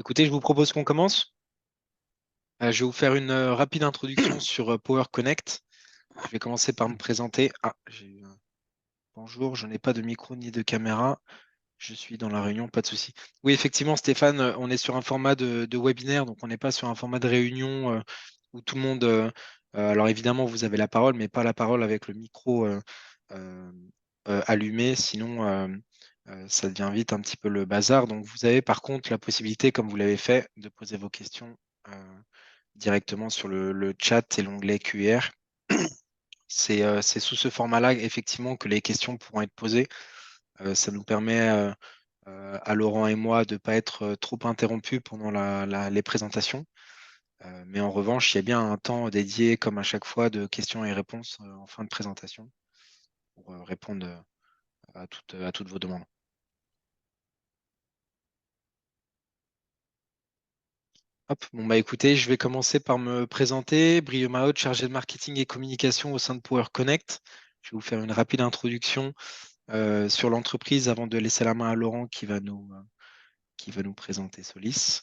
Écoutez, je vous propose qu'on commence. Je vais vous faire une rapide introduction sur Power Connect. Je vais commencer par me présenter. Bonjour, je n'ai pas de micro ni de caméra. Je suis dans la réunion, pas de souci. Oui, effectivement, Stéphane, on est sur un format de webinaire, donc on n'est pas sur un format de réunion où tout le monde. Alors évidemment, vous avez la parole, mais pas la parole avec le micro euh, allumé, sinon ça devient vite un petit peu le bazar. Donc vous avez par contre la possibilité, comme vous l'avez fait, de poser vos questions directement sur le chat et l'onglet QR. C'est sous ce format-là, effectivement, que les questions pourront être posées. Ça nous permet à Laurent et moi de ne pas être trop interrompus pendant les présentations. Mais en revanche, il y a bien un temps dédié, comme à chaque fois, de questions et réponses en fin de présentation pour répondre à toutes vos demandes. Hop, bon bah écoutez, je vais commencer par me présenter. Brio Mahot, chargé de marketing et communication au sein de Power Connect. Je vais vous faire une rapide introduction sur l'entreprise avant de laisser la main à Laurent qui va nous présenter Solis.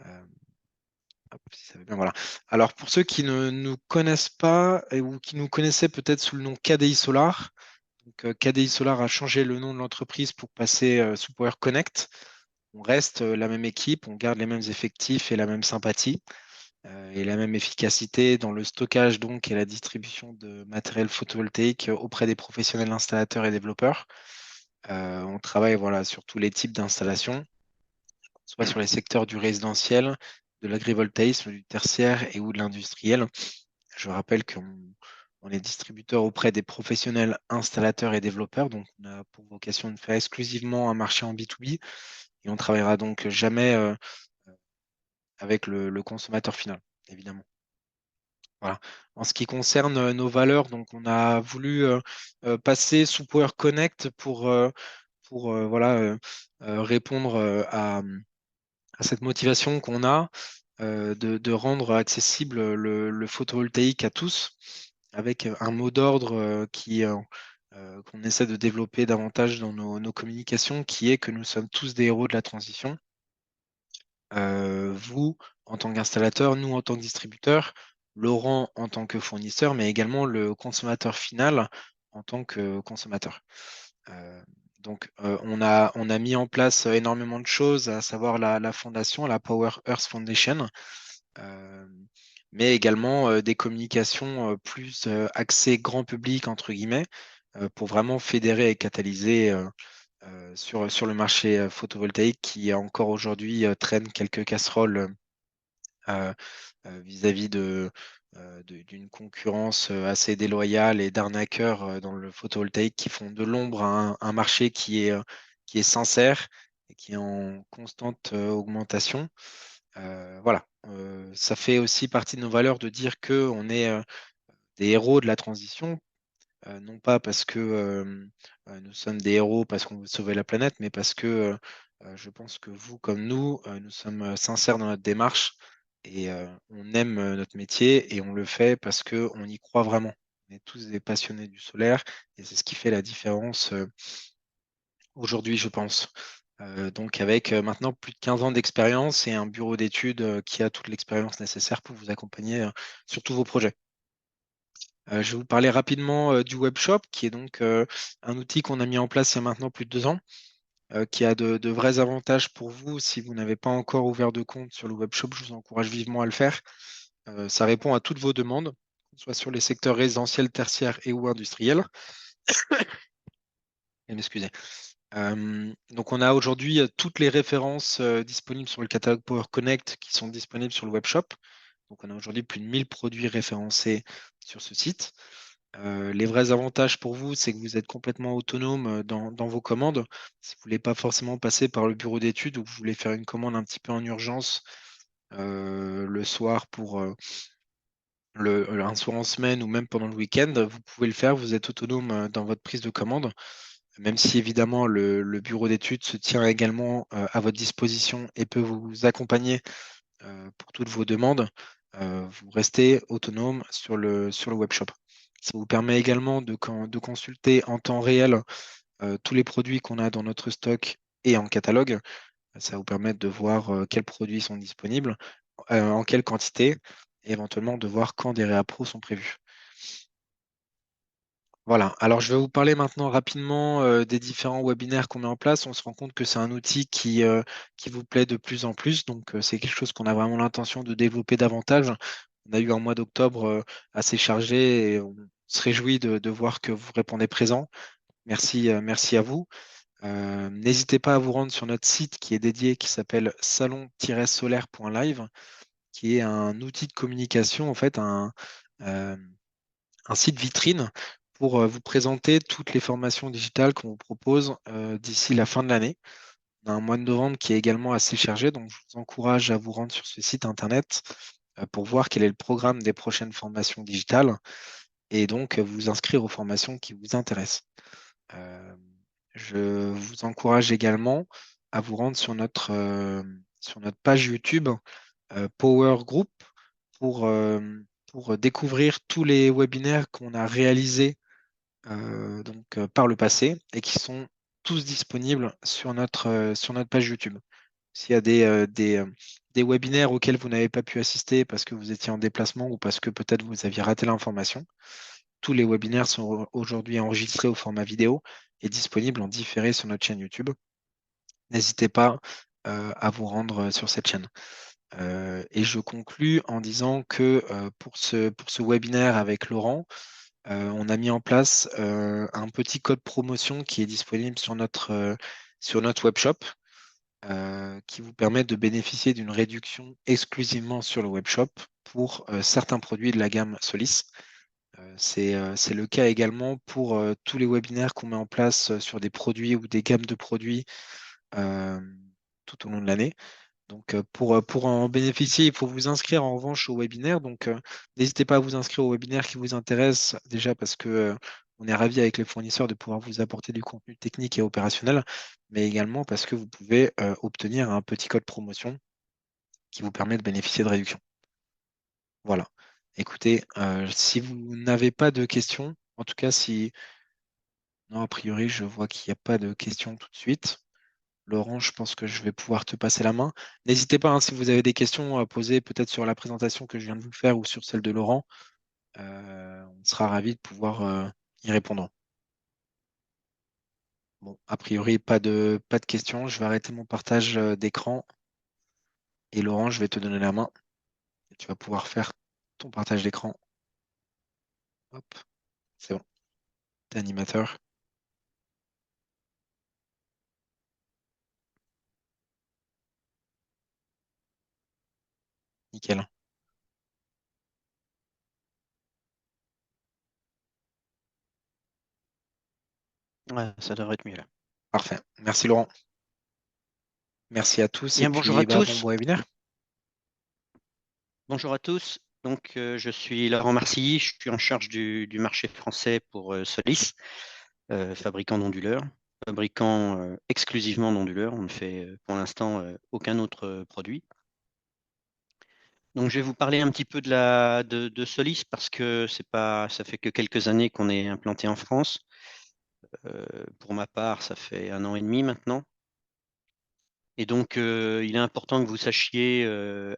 Hop, si ça va bien, voilà. Alors pour ceux qui ne nous connaissent pas ou qui nous connaissaient peut-être sous le nom KDI Solar, donc, KDI Solar a changé le nom de l'entreprise pour passer sous Power Connect. On reste la même équipe, on garde les mêmes effectifs et la même sympathie et la même efficacité dans le stockage donc et la distribution de matériel photovoltaïque auprès des professionnels installateurs et développeurs. On travaille voilà, sur tous les types d'installations, soit sur les secteurs du résidentiel, de l'agrivoltaïsme, du tertiaire et ou de l'industriel. Je rappelle qu'on est distributeur auprès des professionnels installateurs et développeurs, donc on a pour vocation de faire exclusivement un marché en B2B et on travaillera donc jamais avec le consommateur final, évidemment. Voilà. En ce qui concerne nos valeurs, donc on a voulu passer sous Power Connect pour voilà, répondre à cette motivation qu'on a de rendre accessible le photovoltaïque à tous, avec un mot d'ordre qu'on essaie de développer davantage dans nos communications, qui est que nous sommes tous des héros de la transition. Vous, en tant qu'installateur, nous, en tant que distributeur, Laurent, en tant que fournisseur, mais également le consommateur final en tant que consommateur. On a mis en place énormément de choses, à savoir la fondation, la Power Earth Foundation, euh, mais également des communications plus axées grand public, entre guillemets, pour vraiment fédérer et catalyser sur le marché photovoltaïque qui encore aujourd'hui traîne quelques casseroles euh, vis-à-vis d'une concurrence assez déloyale et d'arnaqueurs dans le photovoltaïque qui font de l'ombre à un marché qui est sincère et qui est en constante augmentation. Voilà. Ça fait aussi partie de nos valeurs de dire qu'on est des héros de la transition, non pas parce que nous sommes des héros parce qu'on veut sauver la planète, mais parce que je pense que vous, comme nous, nous sommes sincères dans notre démarche et on aime notre métier et on le fait parce qu'on y croit vraiment. On est tous des passionnés du solaire et c'est ce qui fait la différence aujourd'hui, je pense. Donc avec maintenant plus de 15 ans d'expérience et un bureau d'études qui a toute l'expérience nécessaire pour vous accompagner sur tous vos projets. Je vais vous parler rapidement du webshop, qui est donc un outil qu'on a mis en place il y a maintenant plus de 2 ans, qui a de vrais avantages pour vous. Si vous n'avez pas encore ouvert de compte sur le webshop, je vous encourage vivement à le faire. Ça répond à toutes vos demandes, soit sur les secteurs résidentiels, tertiaires et ou industriels. Excusez. Donc on a aujourd'hui toutes les références disponibles sur le catalogue Power Connect qui sont disponibles sur le webshop. Donc on a aujourd'hui plus de 1000 produits référencés sur ce site. Les vrais avantages pour vous, c'est que vous êtes complètement autonome dans vos commandes. Si vous ne voulez pas forcément passer par le bureau d'études ou que vous voulez faire une commande un petit peu en urgence le soir pour un soir en semaine ou même pendant le week-end, vous pouvez le faire. Vous êtes autonome dans votre prise de commande, même si évidemment le bureau d'études se tient également à votre disposition et peut vous accompagner pour toutes vos demandes. Vous restez autonome sur le webshop. Ça vous permet également de consulter en temps réel tous les produits qu'on a dans notre stock et en catalogue. Ça va vous permettre de voir quels produits sont disponibles, en quelle quantité, et éventuellement de voir quand des réappros sont prévus. Voilà, alors je vais vous parler maintenant rapidement des différents webinaires qu'on met en place. On se rend compte que c'est un outil qui vous plaît de plus en plus, donc c'est quelque chose qu'on a vraiment l'intention de développer davantage. On a eu un mois d'octobre assez chargé et on se réjouit de voir que vous répondez présent. Merci, merci à vous. N'hésitez pas à vous rendre sur notre site qui est dédié, qui s'appelle salon-solaire.live, qui est un outil de communication, en fait, euh, un site vitrine pour vous présenter toutes les formations digitales qu'on vous propose d'ici la fin de l'année. On a un mois de novembre qui est également assez chargé, donc je vous encourage à vous rendre sur ce site internet pour voir quel est le programme des prochaines formations digitales et donc vous inscrire aux formations qui vous intéressent. Euh, je vous encourage également à vous rendre sur notre page YouTube Power Group pour, euh, pour découvrir tous les webinaires qu'on a réalisés par le passé et qui sont tous disponibles sur notre page YouTube. S'il y a des webinaires auxquels vous n'avez pas pu assister parce que vous étiez en déplacement ou parce que peut-être vous aviez raté l'information, tous les webinaires sont aujourd'hui enregistrés au format vidéo et disponibles en différé sur notre chaîne YouTube. N'hésitez pas à vous rendre sur cette chaîne. Et je conclus en disant que pour ce webinaire avec Laurent, on a mis en place un petit code promotion qui est disponible sur notre webshop, qui vous permet de bénéficier d'une réduction exclusivement sur le webshop pour certains produits de la gamme Solis. C'est le cas également pour tous les webinaires qu'on met en place sur des produits ou des gammes de produits euh, tout au long de l'année. Donc, pour en bénéficier, il faut vous inscrire en revanche au webinaire. Donc, n'hésitez pas à vous inscrire au webinaire qui vous intéresse, déjà parce que on est ravis avec les fournisseurs de pouvoir vous apporter du contenu technique et opérationnel, mais également parce que vous pouvez obtenir un petit code promotion qui vous permet de bénéficier de réduction. Voilà. Écoutez, si vous n'avez pas de questions, en tout cas, si non, a priori, je vois qu'il n'y a pas de questions tout de suite. Laurent, je pense que je vais pouvoir te passer la main. N'hésitez pas, hein, si vous avez des questions à poser, peut-être sur la présentation que je viens de vous faire ou sur celle de Laurent, on sera ravis de pouvoir y répondre. Bon, a priori, pas de questions. Je vais arrêter mon partage d'écran et Laurent, je vais te donner la main. Et tu vas pouvoir faire ton partage d'écran. Hop, c'est bon. T'es animateur. Nickel. Ouais, ça devrait être mieux là. Parfait. Merci Laurent. Merci à tous et Bien, bonjour à puis bah, bon tous. webinaire. Bonjour à tous. Donc, je suis Laurent Marcilly, je suis en charge du marché français pour Solis, fabricant d'onduleurs, fabricant exclusivement d'onduleurs. On ne fait pour l'instant aucun autre produit. Donc, je vais vous parler un petit peu de Solis parce que ça fait que quelques années qu'on est implanté en France. Pour ma part, ça fait 1 an et demi maintenant. Et donc, il est important que vous sachiez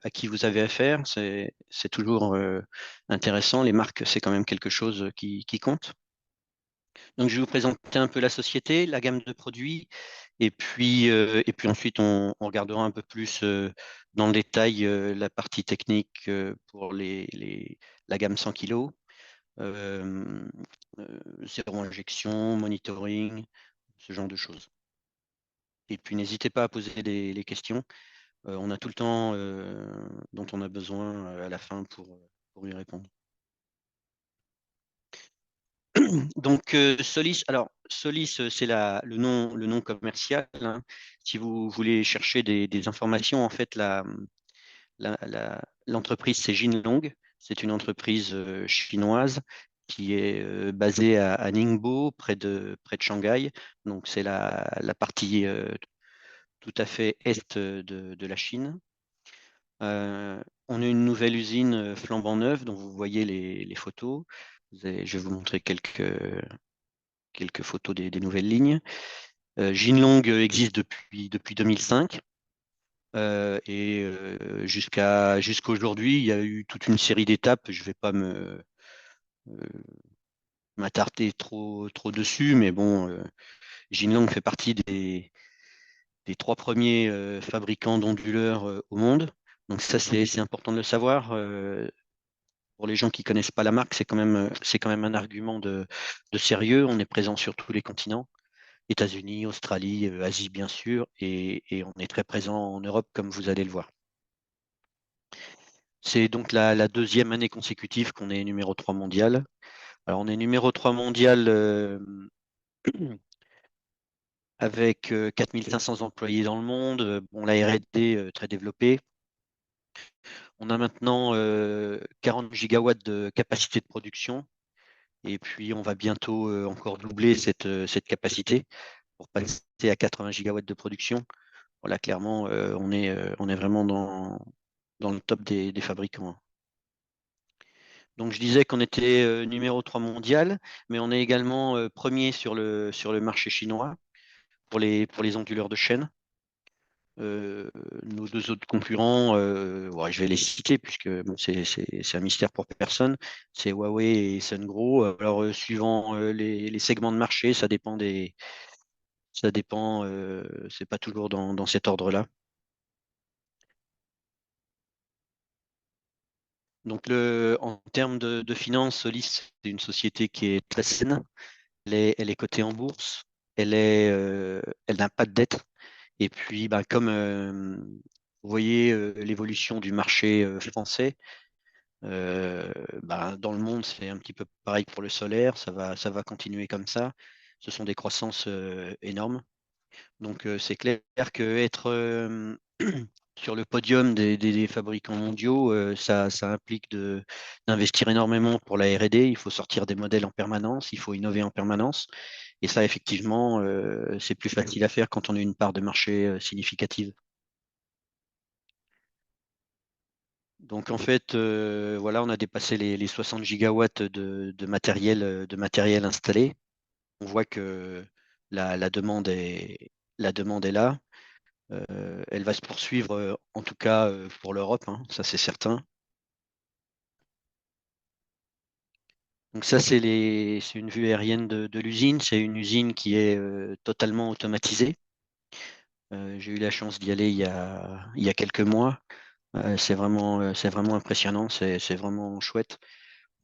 à qui vous avez affaire. C'est toujours intéressant. Les marques, c'est quand même quelque chose qui compte. Donc, je vais vous présenter un peu la société, la gamme de produits, et puis ensuite, on regardera un peu plus dans le détail la partie technique pour la gamme 100 kg, euh, zéro injection, monitoring, ce genre de choses. Et puis, n'hésitez pas à poser les questions. On a tout le temps dont on a besoin à la fin pour y répondre. Donc, Solis, alors Solis, c'est le nom commercial, hein. Si vous voulez chercher des informations, en fait, l'entreprise, c'est Jinlong. C'est une entreprise chinoise qui est basée à Ningbo, près de Shanghai. Donc, c'est la partie tout à fait est de la Chine. On a une nouvelle usine flambant neuve dont vous voyez les photos. Je vais vous montrer quelques photos des nouvelles lignes. Jinlong existe depuis 2005. Jusqu'aujourd'hui, il y a eu toute une série d'étapes. Je ne vais pas euh, m'attarder trop dessus, mais bon, Jinlong fait partie des 3 premiers fabricants d'onduleurs au monde. Donc ça, c'est important de le savoir. Pour les gens qui ne connaissent pas la marque, c'est quand même un argument de sérieux. On est présent sur tous les continents, États-Unis, Australie, Asie bien sûr, et on est très présent en Europe, comme vous allez le voir. C'est donc la deuxième année consécutive qu'on est numéro 3 mondial. Alors on est numéro 3 mondial avec 4500 employés dans le monde. Bon, la R&D très développée. On a maintenant 40 gigawatts de capacité de production. Et puis, on va bientôt encore doubler cette capacité pour passer à 80 gigawatts de production. Voilà, clairement, on est vraiment dans le top des fabricants. Donc, je disais qu'on était numéro 3 mondial, mais on est également premier sur le marché chinois pour les onduleurs de chaîne. Nos deux autres concurrents, ouais, je vais les citer puisque bon, c'est un mystère pour personne. C'est Huawei et Sungrow. Alors, suivant les segments de marché, ça dépend. C'est pas toujours dans cet ordre-là. Donc, en termes de finances, Solis, c'est une société qui est très saine. Elle est cotée en bourse. Elle n'a pas de dette. Et puis, bah, comme vous voyez l'évolution du marché français, bah, dans le monde, c'est un petit peu pareil pour le solaire. Ça va continuer comme ça. Ce sont des croissances énormes. Donc, c'est clair qu'être sur le podium des fabricants mondiaux, ça implique d'investir énormément pour la R&D. Il faut sortir des modèles en permanence, il faut innover en permanence. Et ça, effectivement, c'est plus facile à faire quand on a une part de marché significative. Donc en fait, voilà, on a dépassé les 60 gigawatts de matériel installé. On voit que la la demande est là. Elle va se poursuivre, en tout cas pour l'Europe, hein, ça c'est certain. Donc ça, c'est une vue aérienne de l'usine. C'est une usine qui est totalement automatisée. J'ai eu la chance d'y aller il y a quelques mois. C'est vraiment impressionnant, c'est vraiment chouette.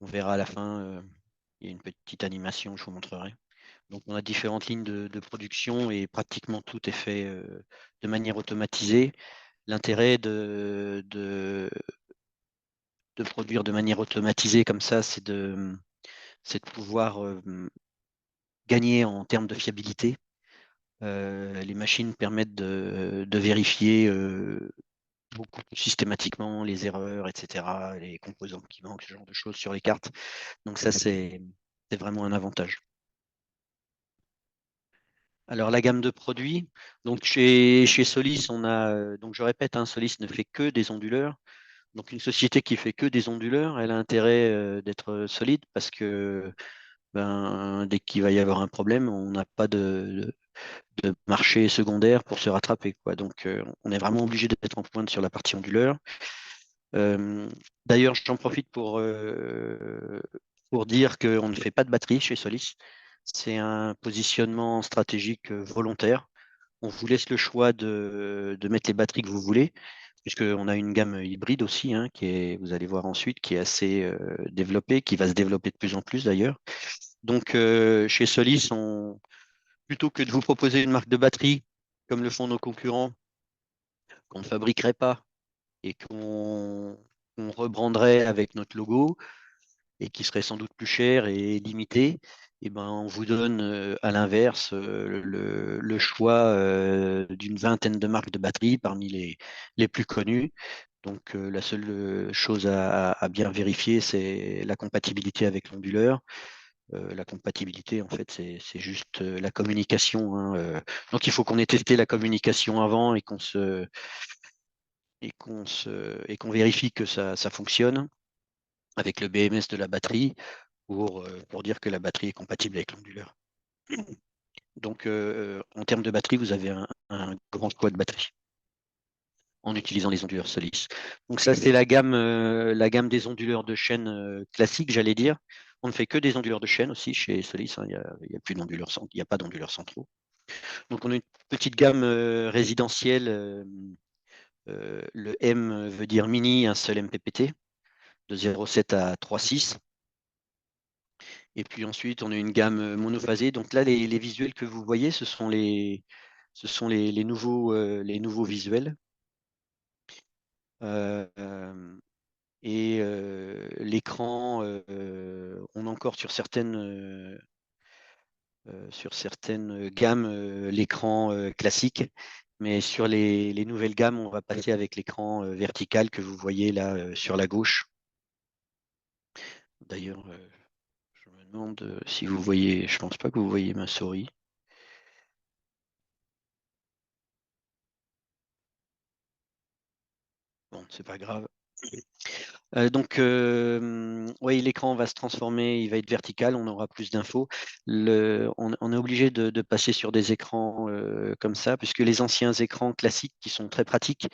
On verra à la fin, il y a une petite animation, je vous montrerai. Donc on a différentes lignes de production et pratiquement tout est fait de manière automatisée. L'intérêt de produire de manière automatisée comme ça, c'est de pouvoir gagner en termes de fiabilité. Les machines permettent de vérifier beaucoup plus systématiquement les erreurs, etc., les composants qui manquent, ce genre de choses sur les cartes. Donc ça, c'est vraiment un avantage. Alors la gamme de produits, donc chez Solis, on a, donc je répète, hein, Solis ne fait que des onduleurs. Donc une société qui fait que des onduleurs, elle a intérêt d'être solide parce que ben, dès qu'il va y avoir un problème, on n'a pas de marché secondaire pour se rattraper, quoi. Donc on est vraiment obligé d'être en pointe sur la partie onduleur. Euh, D'ailleurs, j'en profite pour dire qu'on ne fait pas de batterie chez Solis. C'est un positionnement stratégique volontaire. On vous laisse le choix de mettre les batteries que vous voulez, puisqu'on a une gamme hybride aussi, hein, vous allez voir ensuite, qui est assez développée, qui va se développer de plus en plus d'ailleurs. Donc, chez Solis, plutôt que de vous proposer une marque de batterie, comme le font nos concurrents, qu'on ne fabriquerait pas et qu'on rebranderait avec notre logo, et qui serait sans doute plus cher et limité, et ben, on vous donne à l'inverse le choix d'une vingtaine de marques de batteries parmi les plus connues. Donc la seule chose à bien vérifier, c'est la compatibilité avec l'onduleur. La compatibilité, en fait, c'est juste la communication, hein. Donc il faut qu'on ait testé la communication avant et qu'on vérifie que ça fonctionne avec le BMS de la batterie pour dire que la batterie est compatible avec l'onduleur. Donc, en termes de batterie, vous avez un grand choix de batterie. en utilisant les onduleurs Solis. Donc ça, c'est la gamme des onduleurs de chaîne classiques, j'allais dire. On ne fait que des onduleurs de chaîne aussi chez Solis, hein. Il y a plus d'onduleurs, il n'y a pas d'onduleurs centraux. Donc on a une petite gamme résidentielle. Le M veut dire mini, un seul MPPT, de 0,7 à 3,6. Et puis ensuite, on a une gamme monophasée. Donc là, les visuels que vous voyez, ce sont les nouveaux visuels. Et l'écran, on a encore sur certaines gammes l'écran classique, mais sur les nouvelles gammes, on va passer avec l'écran vertical que vous voyez là sur la gauche. D'ailleurs, je me demande si vous voyez, je pense pas que vous voyez ma souris. Bon, c'est pas grave. Donc, oui, l'écran va se transformer, il va être vertical, on aura plus d'infos. On est obligé de passer sur des écrans comme ça, puisque les anciens écrans classiques, qui sont très pratiques,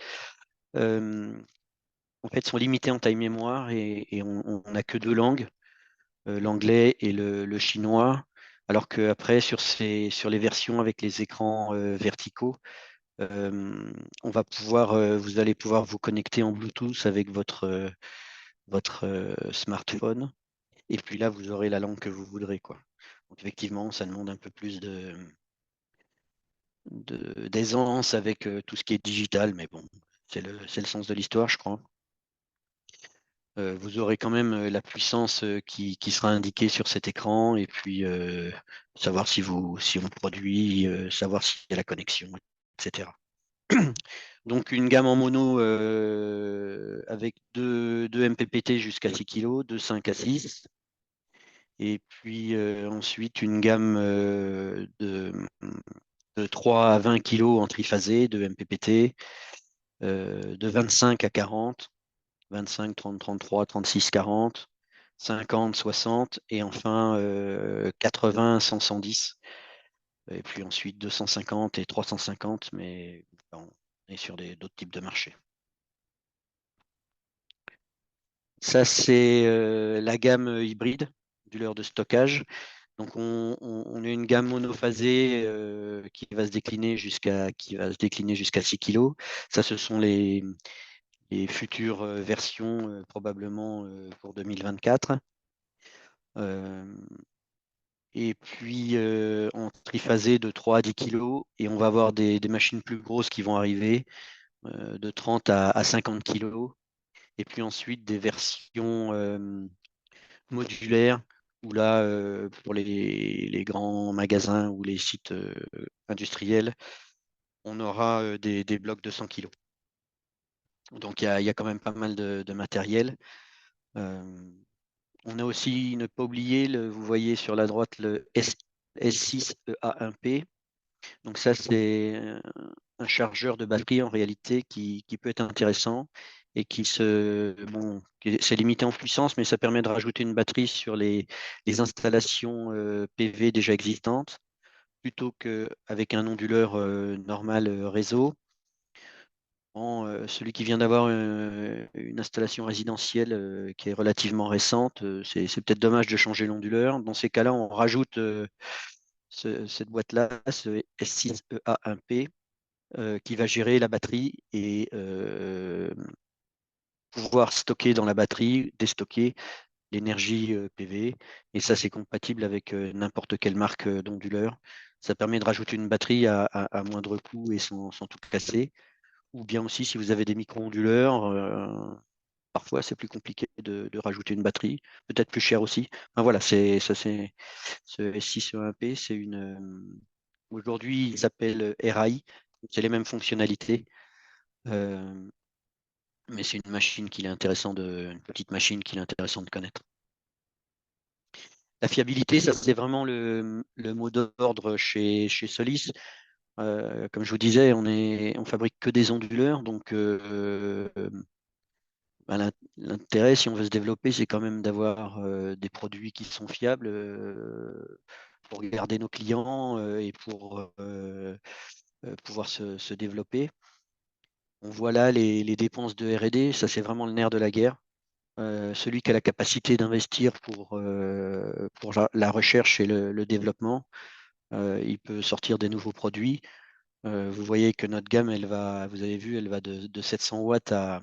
en fait, sont limités en taille mémoire et on n'a que deux langues, l'anglais et le chinois. Alors qu'après, sur les versions avec les écrans verticaux, vous allez pouvoir vous connecter en Bluetooth avec votre smartphone. Et puis là, vous aurez la langue que vous voudrez, quoi. Donc effectivement, ça demande un peu plus d'aisance avec tout ce qui est digital, mais bon, c'est le sens de l'histoire, je crois. Vous aurez quand même la puissance qui sera indiquée sur cet écran et puis savoir si on produit, savoir s'il y a la connexion, etc. Donc une gamme en mono avec deux MPPT jusqu'à 6 kg, de 5 à 6. Et puis ensuite une gamme de 3 à 20 kg en triphasé de MPPT, de 25 à 40, 25, 30, 33, 36, 40, 50, 60 et enfin 80, 100, 110. Et puis ensuite 250 et 350, mais on est sur d'autres types de marchés. Ça, c'est la gamme hybride du leurre de stockage. Donc, on a une gamme monophasée qui va se décliner jusqu'à 6 kg. Ça, ce sont les futures versions probablement pour 2024. Et puis en triphasé de 3 à 10 kg. Et on va avoir des machines plus grosses qui vont arriver de 30 à 50 kg. Et puis ensuite des versions modulaires où là, pour les grands magasins ou les sites industriels, on aura des blocs de 100 kg. Donc il y a quand même pas mal de matériel. On a aussi, ne pas oublier, vous voyez sur la droite le S6EA1P. Donc ça, c'est un chargeur de batterie en réalité qui peut être intéressant et c'est limité en puissance, mais ça permet de rajouter une batterie sur les installations PV déjà existantes, plutôt qu'avec un onduleur normal réseau. Celui qui vient d'avoir une installation résidentielle qui est relativement récente, c'est peut-être dommage de changer l'onduleur. Dans ces cas-là, on rajoute cette boîte-là, ce S6EA1P, qui va gérer la batterie et pouvoir stocker dans la batterie, déstocker l'énergie PV. Et ça, c'est compatible avec n'importe quelle marque d'onduleur. Ça permet de rajouter une batterie à moindre coût et sans tout casser. Ou bien aussi, si vous avez des micro-onduleurs, parfois c'est plus compliqué de rajouter une batterie, peut-être plus cher aussi. Enfin, voilà, ce S6E1P, aujourd'hui, il s'appelle RAI, c'est les mêmes fonctionnalités. Mais c'est une petite machine qu'il est intéressant de connaître. La fiabilité, ça c'est vraiment le mot d'ordre chez Solis. Comme je vous disais, on fabrique que des onduleurs, donc l'intérêt, si on veut se développer, c'est quand même d'avoir des produits qui sont fiables pour garder nos clients et pour pouvoir se développer. On voit là les dépenses de R&D, ça c'est vraiment le nerf de la guerre. Celui qui a la capacité d'investir pour la recherche et le développement, il peut sortir des nouveaux produits. Vous voyez que notre gamme, vous avez vu, elle va de 700 watts à,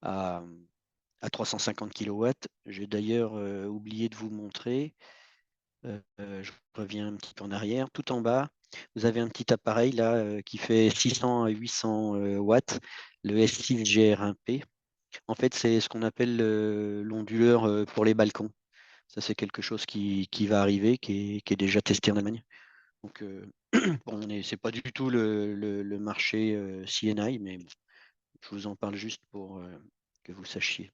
à 350 kilowatts. J'ai d'ailleurs oublié de vous montrer. Je reviens un petit peu en arrière. Tout en bas, vous avez un petit appareil là qui fait 600 à 800 watts, le S6 GR1P. En fait, c'est ce qu'on appelle l'onduleur pour les balcons. Ça, c'est quelque chose qui va arriver, qui est déjà testé en Allemagne. Donc, bon, c'est pas du tout le marché CNI, mais bon, je vous en parle juste pour que vous sachiez.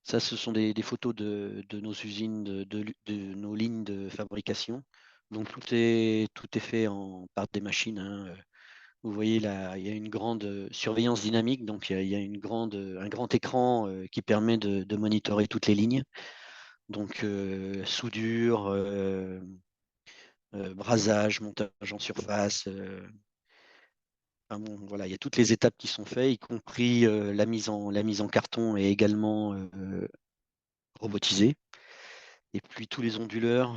Ça, ce sont des photos de nos usines, de nos lignes de fabrication. Donc, tout est fait par des machines, hein. Vous voyez là, il y a une grande surveillance dynamique, donc il y a un grand écran qui permet de monitorer toutes les lignes. Donc, soudure, brasage, montage en surface. Enfin bon, voilà, il y a toutes les étapes qui sont faites, y compris la mise en carton est également robotisée. Et puis tous les onduleurs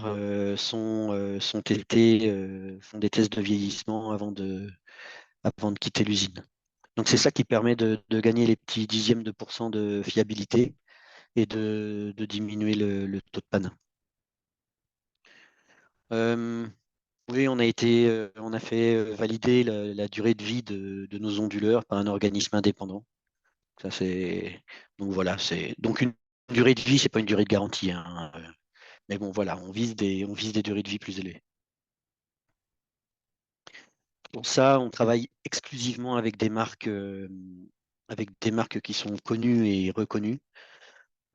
sont testés, font des tests de vieillissement avant de quitter l'usine. Donc c'est ça qui permet de gagner les petits dixièmes de pourcent de fiabilité et de diminuer le taux de panne. Euh, oui, on a fait valider la durée de vie de nos onduleurs par un organisme indépendant. Ça, donc voilà, donc une durée de vie, c'est pas une durée de garantie, hein. Mais bon, voilà, on vise des durées de vie plus élevées. Pour ça, on travaille exclusivement avec des marques qui sont connues et reconnues.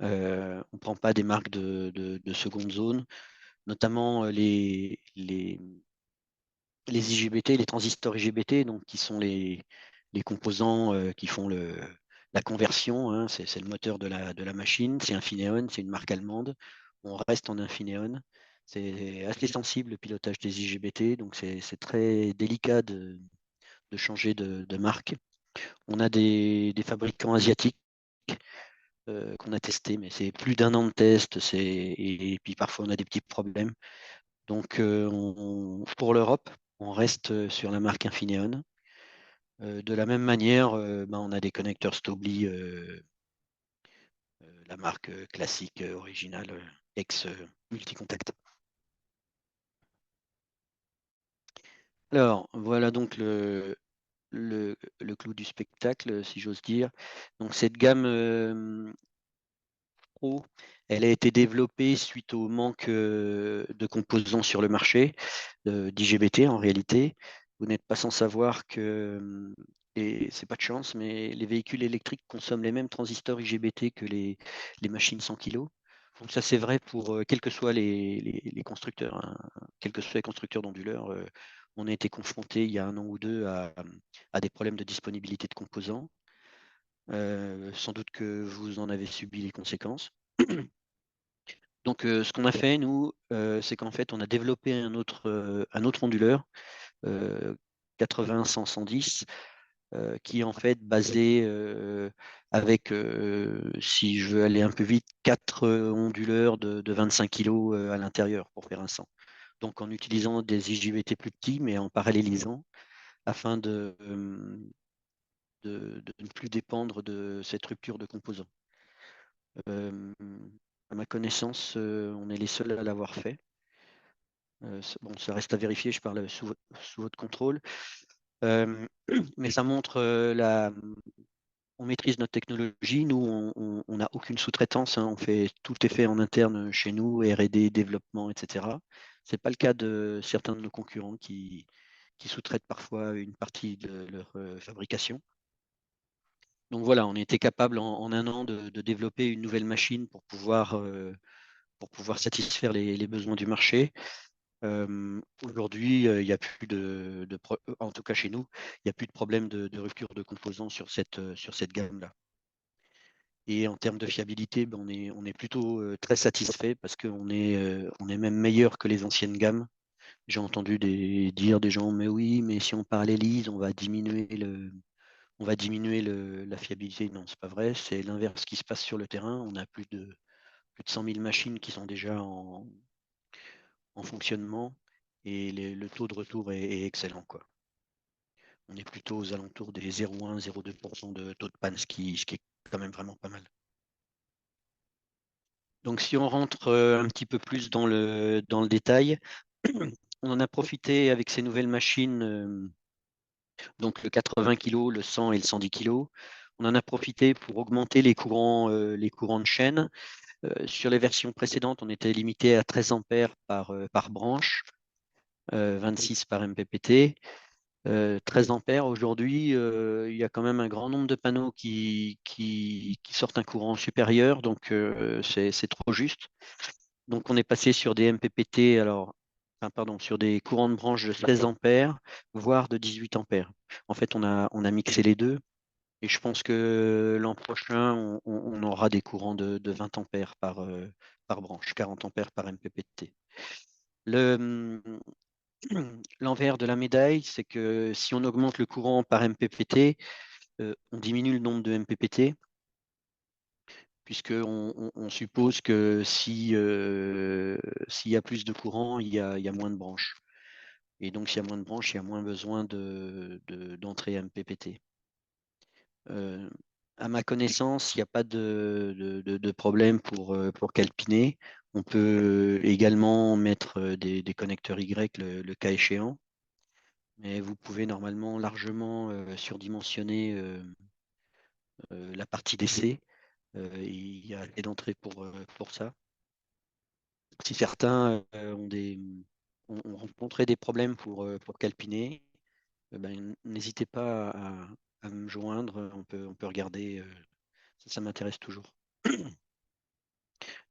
On ne prend pas des marques de seconde zone, notamment les IGBT, les transistors IGBT, donc qui sont les composants qui font la conversion, hein. C'est le moteur de la machine. C'est Infineon, c'est une marque allemande. On reste en Infineon. C'est assez sensible le pilotage des IGBT, donc c'est très délicat de changer de marque. On a des fabricants asiatiques qu'on a testés, mais c'est plus d'un an de test, et puis parfois on a des petits problèmes. Donc pour l'Europe, on reste sur la marque Infineon. De la même manière, on a des connecteurs Stobli, la marque classique, originale, ex multicontact. Alors, voilà donc le clou du spectacle, si j'ose dire. Donc cette gamme Pro, elle a été développée suite au manque de composants sur le marché, d'IGBT en réalité. Vous n'êtes pas sans savoir que, et c'est pas de chance, mais les véhicules électriques consomment les mêmes transistors IGBT que les machines 100 kg. Donc ça c'est vrai pour quels que soient les constructeurs, hein, quels que soient les constructeurs d'onduleurs. On a été confronté il y a un an ou deux à des problèmes de disponibilité de composants. Sans doute que vous en avez subi les conséquences. Donc, ce qu'on a fait, nous, c'est qu'en fait, on a développé un autre onduleur, 80, 100, 110, qui est en fait basé avec, si je veux aller un peu vite, 4 onduleurs de 25 kg à l'intérieur pour faire un 100. Donc, en utilisant des IGBT plus petits, mais en parallélisant, afin de ne plus dépendre de cette rupture de composants. À ma connaissance, on est les seuls à l'avoir fait. Bon, ça reste à vérifier, je parle sous votre contrôle. Mais ça montre on maîtrise notre technologie. Nous, on n'a aucune sous-traitance, hein. Tout est fait en interne chez nous, R&D, développement, etc. Ce n'est pas le cas de certains de nos concurrents qui sous-traitent parfois une partie de leur fabrication. Donc voilà, on était capable en un an de développer une nouvelle machine pour pouvoir satisfaire les besoins du marché. Aujourd'hui, il n'y a plus en tout cas chez nous, il n'y a plus de problème de rupture de composants sur cette gamme-là. Et en termes de fiabilité, on est plutôt très satisfait parce qu'on on est même meilleur que les anciennes gammes. J'ai entendu dire des gens, mais oui, mais si on parallélise, on va diminuer la fiabilité. Non, c'est pas vrai. C'est l'inverse qui se passe sur le terrain. On a plus de 100 000 machines qui sont déjà en fonctionnement et le taux de retour est excellent, quoi. On est plutôt aux alentours des 0,1-0,2% de taux de panne, ce qui est quand même vraiment pas mal. Donc si on rentre un petit peu plus dans le détail, on en a profité avec ces nouvelles machines, donc le 80 kg, le 100 et le 110 kg. On en a profité pour augmenter les courants de chaîne. Sur les versions précédentes, on était limité à 13 ampères par branche, 26 par MPPT. 13 ampères, aujourd'hui, il y a quand même un grand nombre de panneaux qui sortent un courant supérieur, donc c'est trop juste. Donc on est passé sur des MPPT, sur des courants de branche de 16 ampères, voire de 18 ampères. En fait, on a mixé les deux. Et je pense que l'an prochain, on aura des courants de 20 ampères par branche, 40 ampères par MPPT. L'envers de la médaille, c'est que si on augmente le courant par MPPT, on diminue le nombre de MPPT, puisqu'on suppose que s'il y a plus de courant, il y a moins de branches. Et donc, s'il y a moins de branches, il y a moins besoin d'entrée MPPT. À ma connaissance, il n'y a pas de problème pour calpiner. On peut également mettre des connecteurs Y le cas échéant. Mais vous pouvez normalement largement surdimensionner la partie d'essai. Il y a assez d'entrées pour ça. Si certains ont rencontré des problèmes pour calpiner, ben, n'hésitez pas à me joindre. On peut regarder. Ça m'intéresse toujours.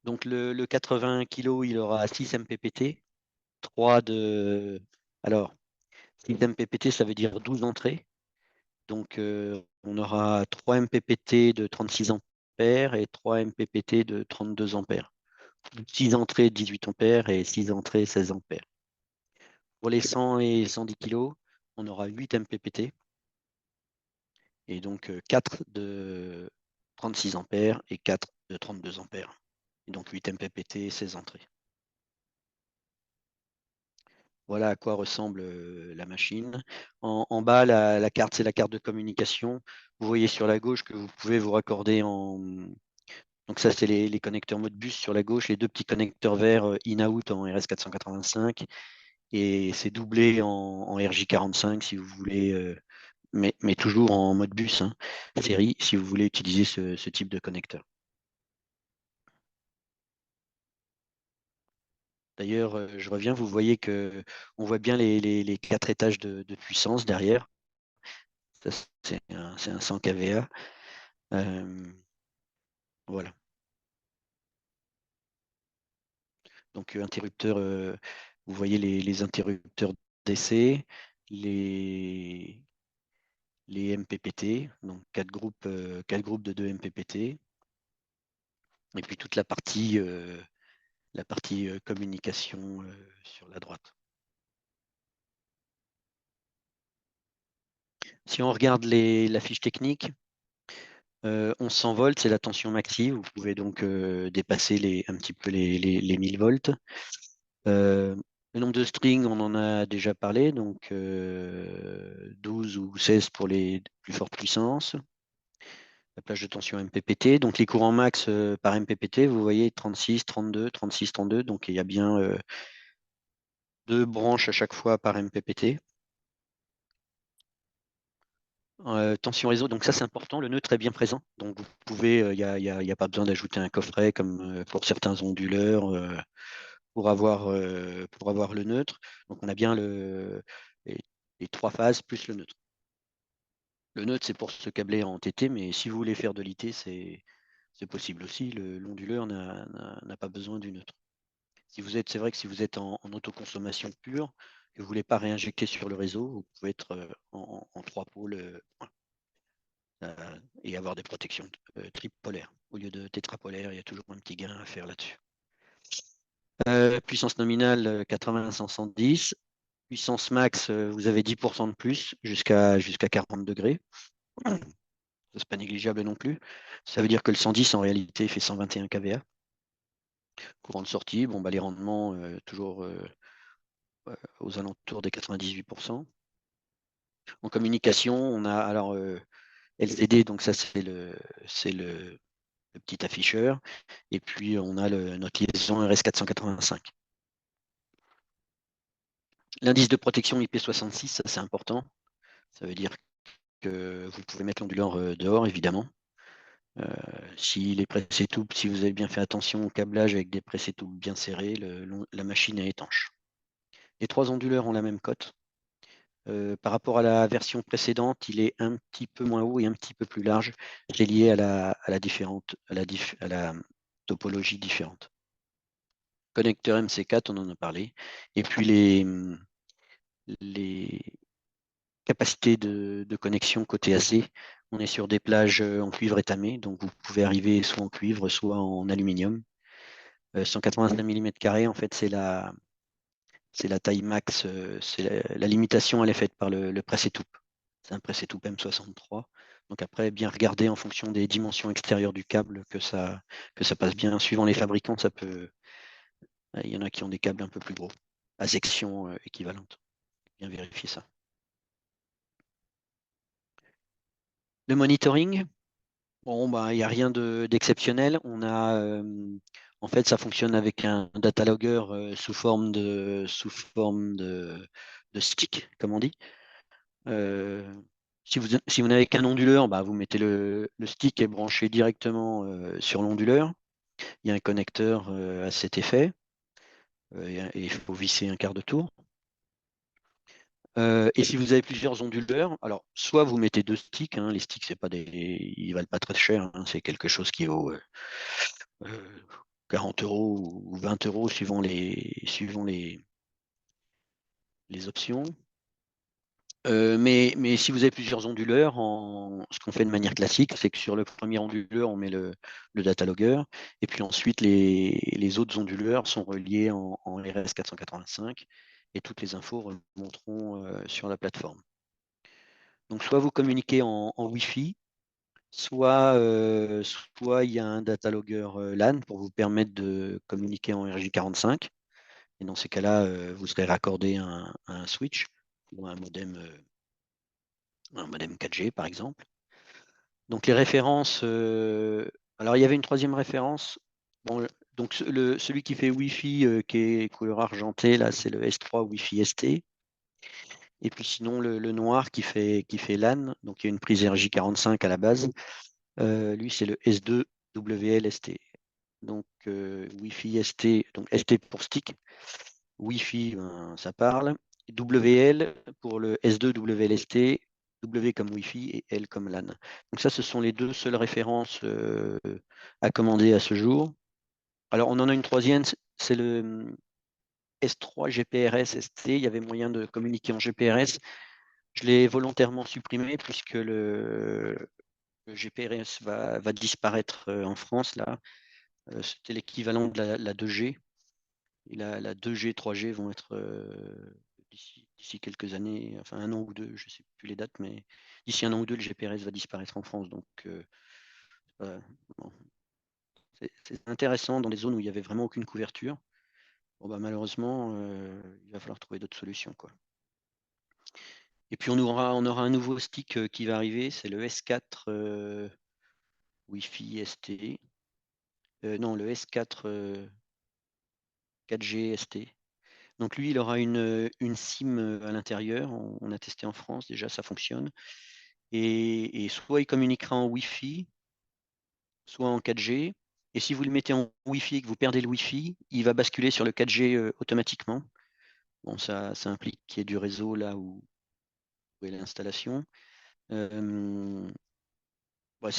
Donc le 80 kg, il aura 6 MPPT, 3 de. Alors, 6 MPPT, ça veut dire 12 entrées. Donc, on aura 3 MPPT de 36 ampères et 3 MPPT de 32 ampères. 6 entrées 18 ampères et 6 entrées 16 ampères. Pour les 100 et 110 kg, on aura 8 MPPT et donc 4 de 36 ampères et 4 de 32 ampères. Et donc 8 MPPT, 16 entrées. Voilà à quoi ressemble la machine. En bas, la carte, c'est la carte de communication. Vous voyez sur la gauche que vous pouvez vous raccorder en. Donc ça, c'est les connecteurs Modbus sur la gauche, les deux petits connecteurs verts in-out en RS485. Et c'est doublé en RJ45 si vous voulez, mais toujours en Modbus série, si vous voulez utiliser ce type de connecteur. D'ailleurs, je reviens, vous voyez que on voit bien les 4 étages de puissance derrière. Ça, c'est un 100 kVA. Voilà. Donc, interrupteur, vous voyez les interrupteurs d'essai, les MPPT, donc 4 groupes de 2 MPPT, et puis toute la partie communication sur la droite. Si on regarde la fiche technique, 1100 volts, c'est la tension maxi. Vous pouvez donc dépasser un petit peu les 1000 volts. Le nombre de strings, on en a déjà parlé, donc 12 ou 16 pour les plus fortes puissances. La plage de tension MPPT, donc les courants max par MPPT, vous voyez 36, 32, 36, 32, donc il y a bien 2 branches à chaque fois par MPPT. Tension réseau, donc ça c'est important, le neutre est bien présent, donc vous pouvez, il n'y a pas besoin d'ajouter un coffret comme pour certains onduleurs pour avoir le neutre. Donc on a bien les 3 phases plus le neutre. Le neutre c'est pour se câbler en TT, mais si vous voulez faire de l'IT, c'est possible aussi. L'onduleur n'a pas besoin du neutre. C'est vrai que si vous êtes en autoconsommation pure, que vous ne voulez pas réinjecter sur le réseau, vous pouvez être en 3 pôles et avoir des protections tripolaires. Au lieu de tétrapolaires, il y a toujours un petit gain à faire là-dessus. Puissance nominale 80 110. Puissance max, vous avez 10% de plus jusqu'à 40 degrés. C'est pas négligeable non plus. Ça veut dire que le 110 en réalité fait 121 kVA. Courant de sortie, bon, bah, les rendements toujours aux alentours des 98%. En communication, on a alors LCD, donc ça c'est le petit afficheur. Et puis on a notre liaison RS485. L'indice de protection IP66, ça c'est important. Ça veut dire que vous pouvez mettre l'onduleur dehors, évidemment. S'il est pressé tout, si vous avez bien fait attention au câblage avec des pressés tout bien serrés, la machine est étanche. Les 3 onduleurs ont la même cote. Par rapport à la version précédente, il est un petit peu moins haut et un petit peu plus large. C'est lié à la topologie différente. Connecteur MC4, on en a parlé. Et puis les capacités de connexion côté AC, on est sur des plages en cuivre étamé, donc vous pouvez arriver soit en cuivre, soit en aluminium. 185 mm², en fait, c'est la taille max, c'est la limitation, elle est faite par le press et toupe. C'est un press et toupe M63. Donc après, bien regarder en fonction des dimensions extérieures du câble que ça passe bien. Suivant les fabricants, il y en a qui ont des câbles un peu plus gros, à section équivalente. Bien vérifier ça. Le monitoring, bon, bah, il n'y a rien d'exceptionnel. En fait, ça fonctionne avec un data logger sous forme de stick, comme on dit. Si vous n'avez qu'un onduleur, bah, vous mettez le stick est branché directement sur l'onduleur. Il y a un connecteur à cet effet et il faut visser un quart de tour. Et si vous avez plusieurs onduleurs, alors soit vous mettez 2 sticks, hein, les sticks ils valent pas très cher, hein, c'est quelque chose qui vaut 40 euros ou 20 euros suivant les options. Mais si vous avez plusieurs onduleurs, ce qu'on fait de manière classique, c'est que sur le premier onduleur, on met le data logger, et puis ensuite les autres onduleurs sont reliés en RS485, et toutes les infos remonteront sur la plateforme. Donc soit vous communiquez en Wi-Fi, soit il y a un data logger LAN pour vous permettre de communiquer en RJ45, et dans ces cas-là, vous serez raccordé à un switch ou à un modem 4G par exemple. Donc les références, alors il y avait une troisième référence. Bon, donc celui qui fait Wi-Fi, qui est couleur argentée, là, c'est le S3 Wi-Fi ST. Et puis sinon, le noir qui fait LAN, donc il y a une prise RJ45 à la base. Lui, c'est le S2 WLST. Donc Wi-Fi ST, donc ST pour stick. Wi-Fi, ben, ça parle. WL pour le S2 WLST, W comme Wi-Fi et L comme LAN. Donc ça, ce sont les 2 seules références à commander à ce jour. Alors on en a une troisième, c'est le S3 GPRS ST. Il y avait moyen de communiquer en GPRS. Je l'ai volontairement supprimé puisque le GPRS va disparaître en France. Là, c'était l'équivalent de la 2G. Et la 2G, 3G vont être d'ici quelques années, enfin un an ou deux, je ne sais plus les dates, mais d'ici un an ou deux, le GPRS va disparaître en France. Donc, bon, c'est intéressant dans des zones où il n'y avait vraiment aucune couverture. Bon, bah, malheureusement, il va falloir trouver d'autres solutions, quoi. Et puis on aura un nouveau stick qui va arriver, c'est le S4 Wi-Fi ST. Non, le S4 4G ST. Donc lui, il aura une SIM à l'intérieur. On a testé en France, déjà, ça fonctionne. Et soit il communiquera en Wi-Fi, soit en 4G. Et si vous le mettez en Wi-Fi et que vous perdez le Wi-Fi, il va basculer sur le 4G automatiquement. Bon, ça implique qu'il y ait du réseau là où est l'installation. C'est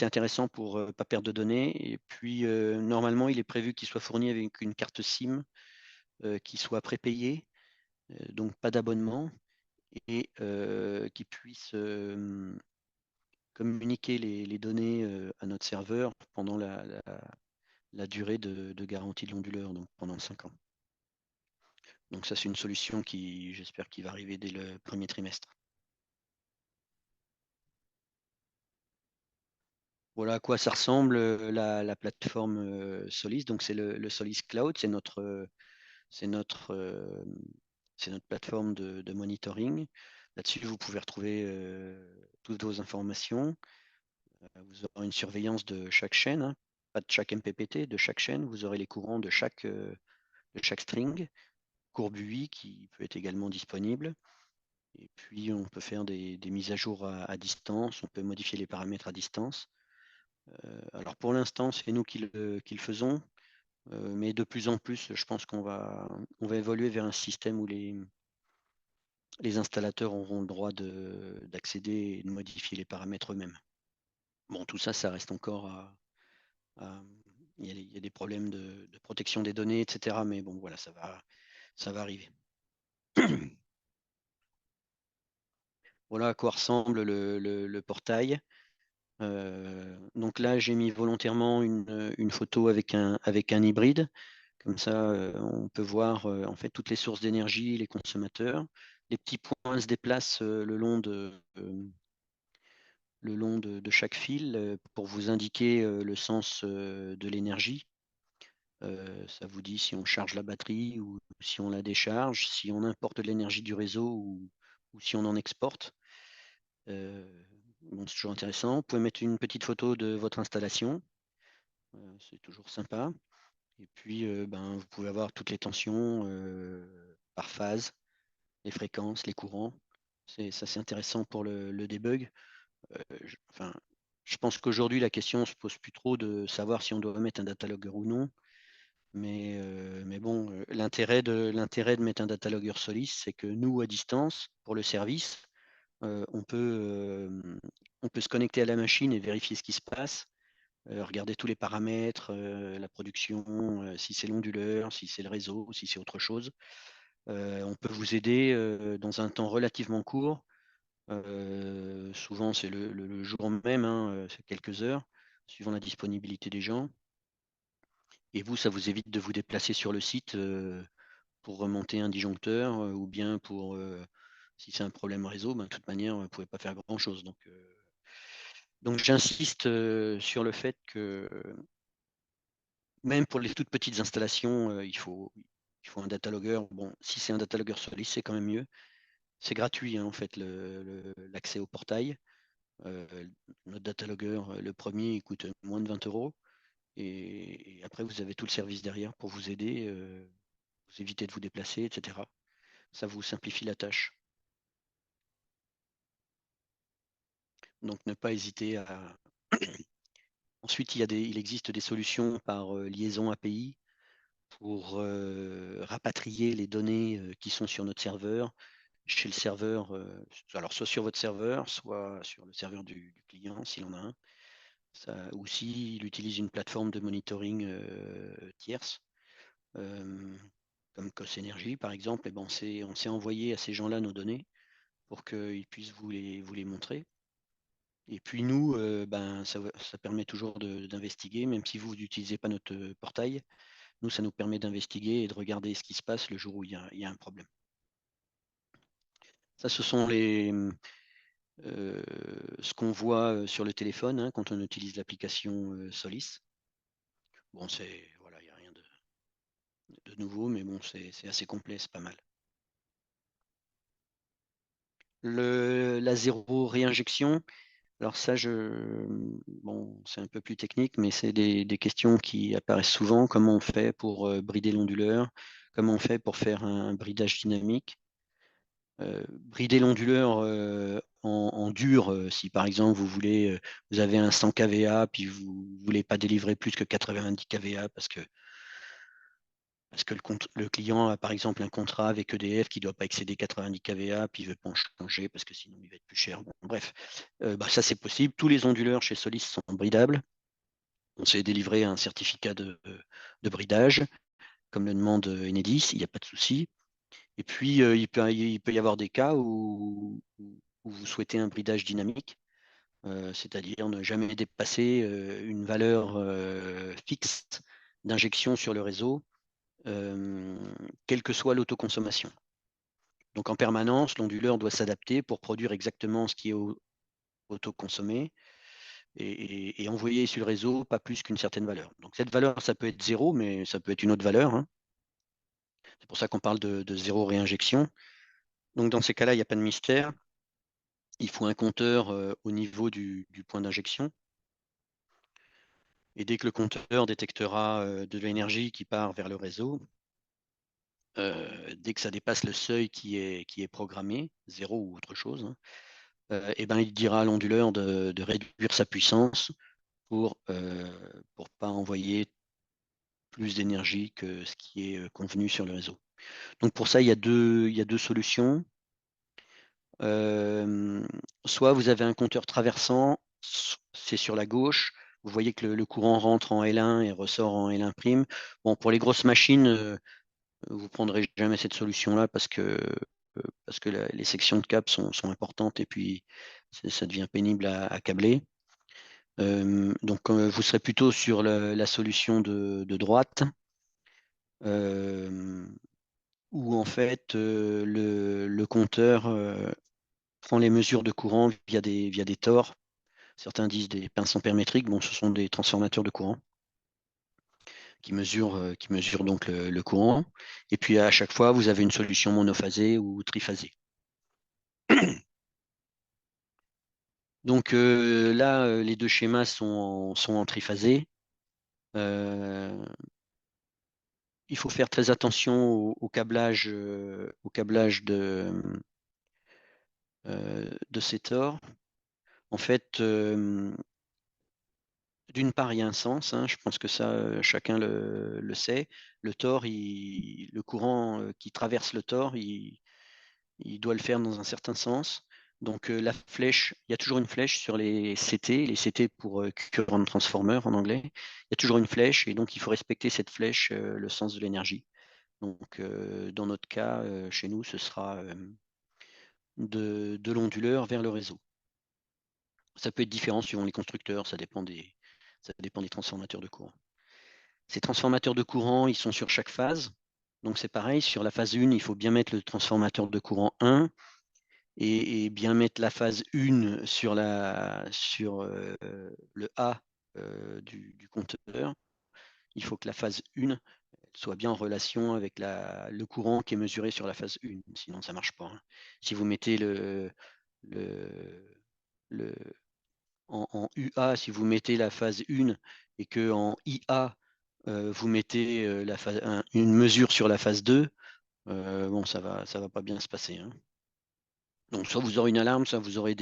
intéressant pour ne pas perdre de données. Et puis, normalement, il est prévu qu'il soit fourni avec une carte SIM qui soit prépayée, donc pas d'abonnement, et qui puisse communiquer les données à notre serveur pendant la durée de garantie de l'onduleur, donc pendant 5 ans. Donc ça, c'est une solution qui, j'espère, qui va arriver dès le premier trimestre. Voilà à quoi ça ressemble la plateforme Solis. Donc c'est le Solis Cloud, c'est notre, c'est notre plateforme de monitoring. Là-dessus, vous pouvez retrouver toutes vos informations. Vous aurez une surveillance de chaque chaîne, hein, pas de chaque MPPT, de chaque chaîne. Vous aurez les courants de chaque string, courbe UI qui peut être également disponible. Et puis, on peut faire des mises à jour à distance, on peut modifier les paramètres à distance. Alors, pour l'instant, c'est nous qui le faisons, mais de plus en plus, je pense qu'on va évoluer vers un système où les installateurs auront le droit d'accéder et de modifier les paramètres eux-mêmes. Bon, tout ça, ça reste encore il y a des problèmes de protection des données, etc. Mais bon, voilà, ça va arriver. Voilà à quoi ressemble le portail. Donc là, j'ai mis volontairement une photo avec un hybride. Comme ça, on peut voir en fait toutes les sources d'énergie, les consommateurs. Les petits points se déplacent le long de chaque fil pour vous indiquer le sens de l'énergie. Ça vous dit si on charge la batterie ou si on la décharge, si on importe de l'énergie du réseau ou si on en exporte. Bon, c'est toujours intéressant. Vous pouvez mettre une petite photo de votre installation. C'est toujours sympa. Et puis, vous pouvez avoir toutes les tensions par phase, les fréquences, les courants. Ça, c'est intéressant pour le debug. Je pense qu'aujourd'hui, la question ne se pose plus trop de savoir si on doit mettre un datalogger ou non. Mais bon, l'intérêt de mettre un datalogger Solis, c'est que nous, à distance, pour le service, on peut se connecter à la machine et vérifier ce qui se passe, regarder tous les paramètres, la production, si c'est l'onduleur, si c'est le réseau, si c'est autre chose. On peut vous aider dans un temps relativement court. Souvent, c'est le jour même, hein, c'est quelques heures, suivant la disponibilité des gens. Et vous, ça vous évite de vous déplacer sur le site pour remonter un disjoncteur ou bien pour, si c'est un problème réseau, de toute manière, vous ne pouvez pas faire grand-chose. Donc j'insiste sur le fait que même pour les toutes petites installations, il faut un datalogger. Bon, si c'est un datalogger Solis, c'est quand même mieux. C'est gratuit, hein, en fait, l'accès au portail. Notre datalogger, le premier, il coûte moins de 20 euros. Et après, vous avez tout le service derrière pour vous aider, vous éviter de vous déplacer, etc. Ça vous simplifie la tâche. Donc, ne pas hésiter à. Ensuite, il existe des solutions par liaison API pour rapatrier les données qui sont sur notre serveur chez le serveur, alors soit sur votre serveur, soit sur le serveur du client s'il en a un. Ou s'il utilise une plateforme de monitoring tierce, comme COS Energy par exemple, et ben on s'est envoyé à ces gens-là nos données pour qu'ils puissent vous les montrer. Et puis nous, ça permet toujours d'investiguer, même si vous n'utilisez pas notre portail. Nous, ça nous permet d'investiguer et de regarder ce qui se passe le jour où il y a un problème. Ça, ce sont ce qu'on voit sur le téléphone hein, quand on utilise l'application Solis. Bon, voilà, il n'y a rien de nouveau, mais bon, c'est assez complet, c'est pas mal. La zéro réinjection, alors ça, bon, c'est un peu plus technique, mais c'est des questions qui apparaissent souvent. Comment on fait pour brider l'onduleur? Comment on fait pour faire un bridage dynamique? Brider l'onduleur en dur, si par exemple vous avez un 100 kVA, puis vous ne voulez pas délivrer plus que 90 kVA parce que le client a par exemple un contrat avec EDF qui ne doit pas excéder 90 kVA, puis il ne veut pas en changer parce que sinon il va être plus cher. Bon, bref, ça c'est possible. Tous les onduleurs chez Solis sont bridables. On s'est délivré un certificat de bridage, comme le demande Enedis, il n'y a pas de souci. Et puis, il peut y avoir des cas où vous souhaitez un bridage dynamique, c'est-à-dire ne jamais dépasser une valeur fixe d'injection sur le réseau quelle que soit l'autoconsommation. Donc en permanence, l'onduleur doit s'adapter pour produire exactement ce qui est autoconsommé et envoyer sur le réseau pas plus qu'une certaine valeur. Donc cette valeur, ça peut être 0, mais ça peut être une autre valeur, hein. C'est pour ça qu'on parle de 0 réinjection. Donc dans ces cas-là, il n'y a pas de mystère. Il faut un compteur au niveau du point d'injection. Et dès que le compteur détectera de l'énergie qui part vers le réseau, dès que ça dépasse le seuil qui est programmé, 0 ou autre chose, hein, et ben, il dira à l'onduleur de réduire sa puissance pour ne pas envoyer plus d'énergie que ce qui est convenu sur le réseau. Donc pour ça, il y a deux solutions. Soit vous avez un compteur traversant, c'est sur la gauche, vous voyez que le courant rentre en L1 et ressort en L1'. Bon, pour les grosses machines, vous ne prendrez jamais cette solution-là parce que les sections de câbles sont importantes et puis ça devient pénible à câbler. Donc vous serez plutôt sur la solution de droite, où en fait le compteur prend les mesures de courant via des tors. Certains disent des pinces ampérémétriques. Bon, ce sont des transformateurs de courant qui mesurent donc le courant. Et puis à chaque fois, vous avez une solution monophasée ou triphasée. Donc là, les deux schémas sont en triphasé. Il faut faire très attention au câblage, de ces tors. En fait, d'une part, il y a un sens, hein, je pense que ça, chacun le sait. Le tore, le courant qui traverse le tore, il doit le faire dans un certain sens. Donc la flèche, il y a toujours une flèche sur les CT, pour current transformer en anglais. Il y a toujours une flèche et donc il faut respecter cette flèche, le sens de l'énergie. Donc dans notre cas, chez nous, ce sera de l'onduleur vers le réseau. Ça peut être différent suivant les constructeurs, ça dépend des transformateurs de courant. Ces transformateurs de courant, ils sont sur chaque phase. Donc c'est pareil, sur la phase 1, il faut bien mettre le transformateur de courant 1 et bien mettre la phase 1 sur le A du compteur. Il faut que la phase 1 soit bien en relation avec le courant qui est mesuré sur la phase 1, sinon ça ne marche pas, hein. Si vous mettez en UA, si vous mettez la phase 1 et qu'en IA, vous mettez une mesure sur la phase 2, bon, ça va pas bien se passer, hein. Donc, soit vous aurez une alarme, soit vous aurez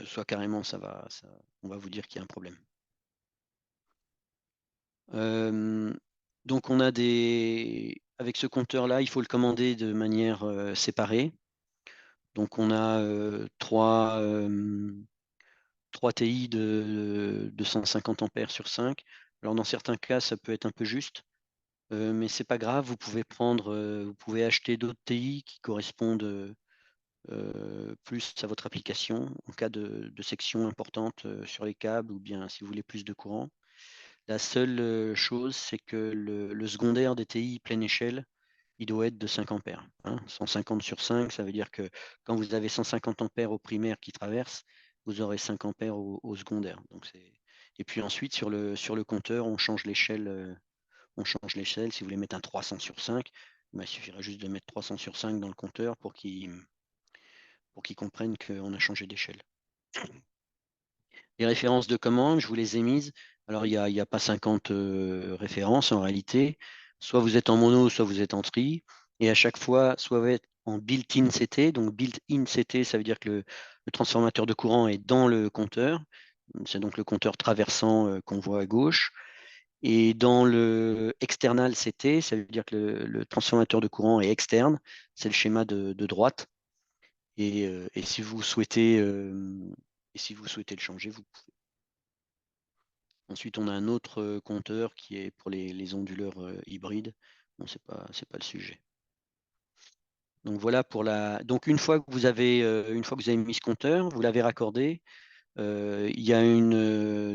soit carrément, on va vous dire qu'il y a un problème. Donc, avec ce compteur-là, il faut le commander de manière séparée. Donc, on a 3 TI de 150 ampères sur 5. Alors, dans certains cas, ça peut être un peu juste, mais c'est pas grave. Vous pouvez acheter d'autres TI qui correspondent plus à votre application en cas de section importante sur les câbles ou bien si vous voulez plus de courant. La seule chose, c'est que le secondaire des TI pleine échelle, il doit être de 5 ampères, hein. 150 sur 5, ça veut dire que quand vous avez 150 ampères au primaire qui traverse, vous aurez 5 ampères au secondaire. Et puis ensuite, sur le compteur, on change l'échelle. Si vous voulez mettre un 300 sur 5, il suffira juste de mettre 300 sur 5 dans le compteur pour qu'il comprenne qu'on a changé d'échelle. Les références de commande, je vous les ai mises. Alors, il n'y a pas 50 références en réalité. Soit vous êtes en mono, soit vous êtes en tri. Et à chaque fois, soit vous êtes en built-in CT. Donc, built-in CT, ça veut dire que le transformateur de courant est dans le compteur. C'est donc le compteur traversant qu'on voit à gauche. Et dans le external CT, ça veut dire que le transformateur de courant est externe. C'est le schéma de droite. Et si vous souhaitez le changer, vous pouvez. Ensuite, on a un autre compteur qui est pour les onduleurs hybrides. Bon, c'est pas le sujet. Donc voilà Donc une fois que vous avez mis ce compteur, vous l'avez raccordé. Il y a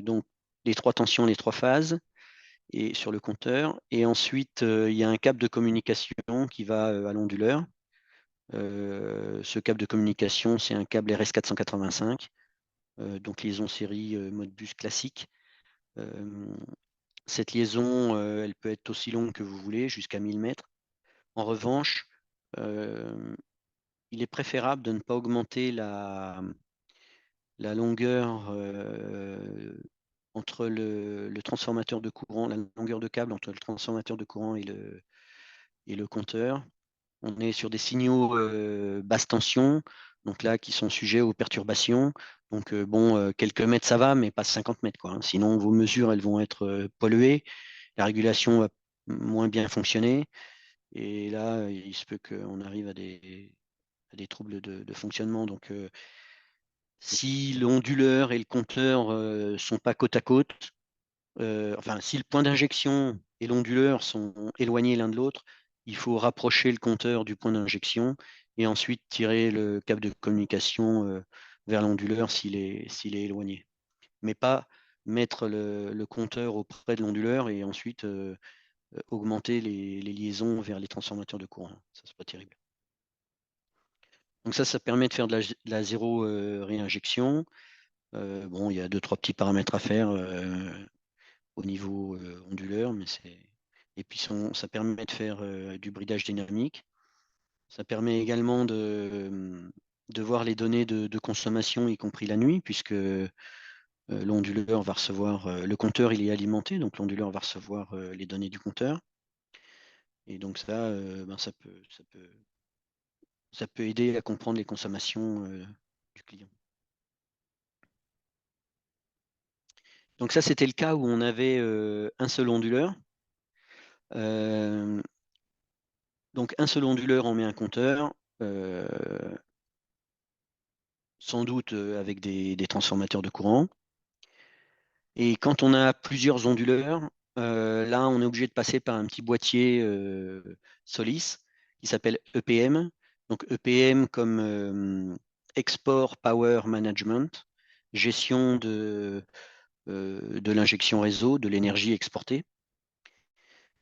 donc les 3 tensions, les 3 phases. et sur le compteur. Et ensuite, il y a un câble de communication qui va à l'onduleur. Ce câble de communication, c'est un câble RS485, donc liaison série Modbus classique. Cette liaison, elle peut être aussi longue que vous voulez, jusqu'à 1000 mètres. En revanche, il est préférable de ne pas augmenter la longueur entre le transformateur de courant, la longueur de câble entre le transformateur de courant et le compteur. On est sur des signaux basse tension, donc là, qui sont sujets aux perturbations. Donc, quelques mètres, ça va, mais pas 50 mètres, quoi, hein. Sinon, vos mesures, elles vont être polluées. La régulation va moins bien fonctionner. Et là, il se peut qu'on arrive à des troubles de fonctionnement. Donc, si l'onduleur et le compteur ne sont pas côte à côte, enfin, si le point d'injection et l'onduleur sont éloignés l'un de l'autre, il faut rapprocher le compteur du point d'injection et ensuite tirer le câble de communication vers l'onduleur s'il est éloigné. Mais pas mettre le compteur auprès de l'onduleur et ensuite augmenter les liaisons vers les transformateurs de courant. Ça, c'est pas terrible. Donc ça permet de faire de la zéro réinjection. Il y a 2-3 petits paramètres à faire au niveau onduleur, mais et puis ça permet de faire du bridage dynamique. Ça permet également de voir les données de consommation, y compris la nuit, puisque l'onduleur va recevoir, le compteur il est alimenté, donc l'onduleur va recevoir les données du compteur. Et donc ça, ça peut aider à comprendre les consommations du client. Donc ça, c'était le cas où on avait un seul onduleur. Donc un seul onduleur, on met un compteur, sans doute avec des transformateurs de courant. Et quand on a plusieurs onduleurs, là, on est obligé de passer par un petit boîtier Solis qui s'appelle EPM. Donc EPM comme Export Power Management, gestion de l'injection réseau, de l'énergie exportée.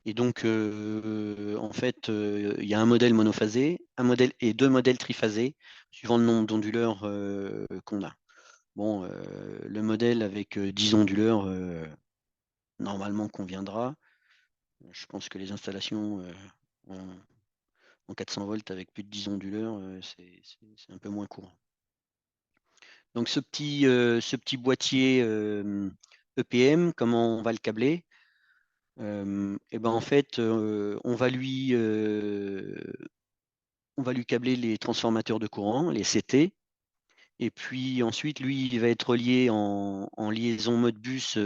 Et donc, en fait, il y a un modèle monophasé, un modèle et deux modèles triphasés, suivant le nombre d'onduleurs qu'on a. Bon, le modèle avec 10 onduleurs, normalement conviendra. Je pense que les installations en 400 volts avec plus de 10 onduleurs, c'est un peu moins courant. Donc ce petit boîtier EPM, comment on va le câbler? Et ben en fait, on va lui câbler les transformateurs de courant, les CT. Et puis ensuite, lui, il va être relié en liaison Modbus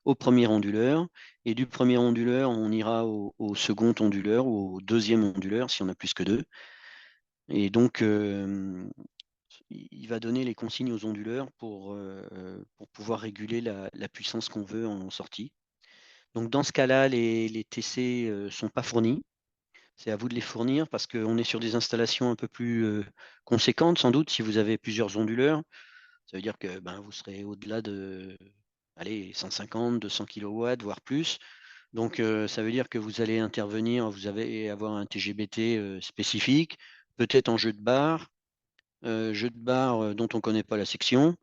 au premier onduleur. Et du premier onduleur, on ira au second onduleur ou au deuxième onduleur, si on a plus que deux. Et donc, il va donner les consignes aux onduleurs pour pouvoir réguler la puissance qu'on veut en sortie. Donc dans ce cas-là, les TC ne sont pas fournis. C'est à vous de les fournir parce qu'on est sur des installations un peu plus conséquentes, sans doute, si vous avez plusieurs onduleurs. Ça veut dire que vous serez au-delà de 150, 200 kW, voire plus. Donc, ça veut dire que vous allez intervenir, vous allez avoir un TGBT spécifique, peut-être en jeu de barre dont on ne connaît pas la section.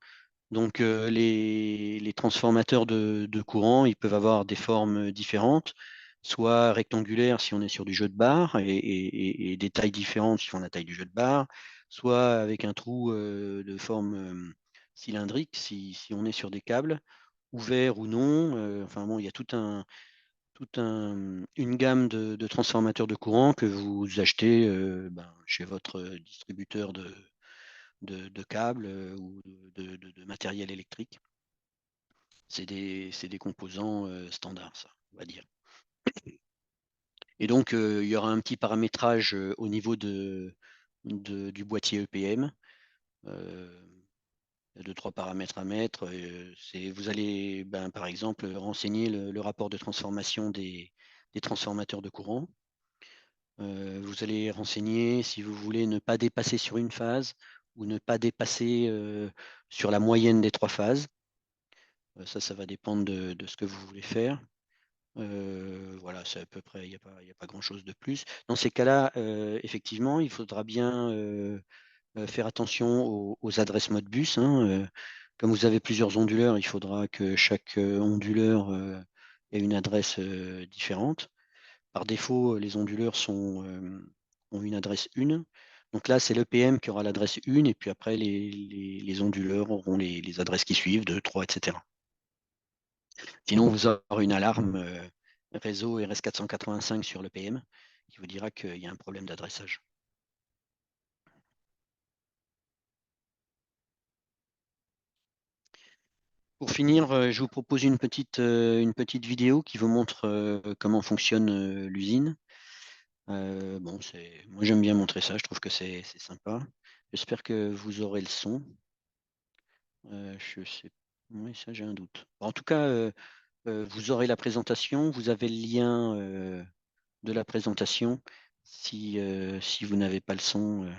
Donc, les transformateurs de courant, ils peuvent avoir des formes différentes, soit rectangulaires si on est sur du jeu de barre, et des tailles différentes suivant la taille du jeu de barre, soit avec un trou de forme cylindrique si on est sur des câbles, ouverts ou non. Enfin bon, il y a une gamme de transformateurs de courant que vous achetez chez votre distributeur de câbles ou de matériel électrique. C'est des composants standards, ça, on va dire. Et donc, il y aura un petit paramétrage au niveau du boîtier EPM. Il y a 2-3 paramètres à mettre. Vous allez, par exemple, renseigner le rapport de transformation des transformateurs de courant. Vous allez renseigner si vous voulez ne pas dépasser sur une phase ou ne pas dépasser sur la moyenne des 3 phases. Ça va dépendre de ce que vous voulez faire. Voilà, c'est à peu près, il y a pas grand-chose de plus. Dans ces cas-là, effectivement, il faudra bien faire attention aux adresses Modbus, hein. Comme vous avez plusieurs onduleurs, il faudra que chaque onduleur ait une adresse différente. Par défaut, les onduleurs ont une adresse 1. Donc là, c'est l'EPM qui aura l'adresse 1, et puis après, les onduleurs auront les adresses qui suivent, 2, 3, etc. Sinon, vous aurez une alarme réseau RS485 sur l'EPM qui vous dira qu'il y a un problème d'adressage. Pour finir, je vous propose une petite vidéo qui vous montre comment fonctionne l'usine. Bon, moi j'aime bien montrer ça, je trouve que c'est sympa. J'espère que vous aurez le son. Je sais, oui, ça j'ai un doute. En tout cas, vous aurez la présentation, vous avez le lien de la présentation. Si vous n'avez pas le son,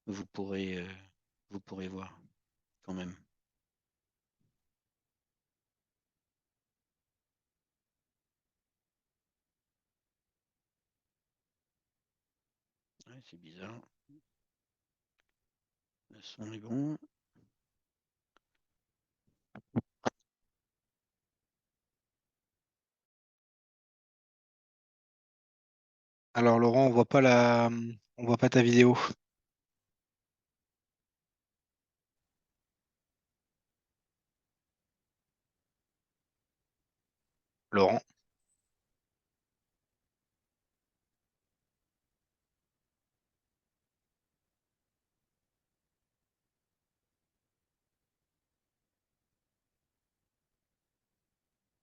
vous pourrez, euh, vous pourrez voir quand même. Ouais, c'est bizarre. Le son est bon. Alors Laurent, on voit pas ta vidéo. Laurent,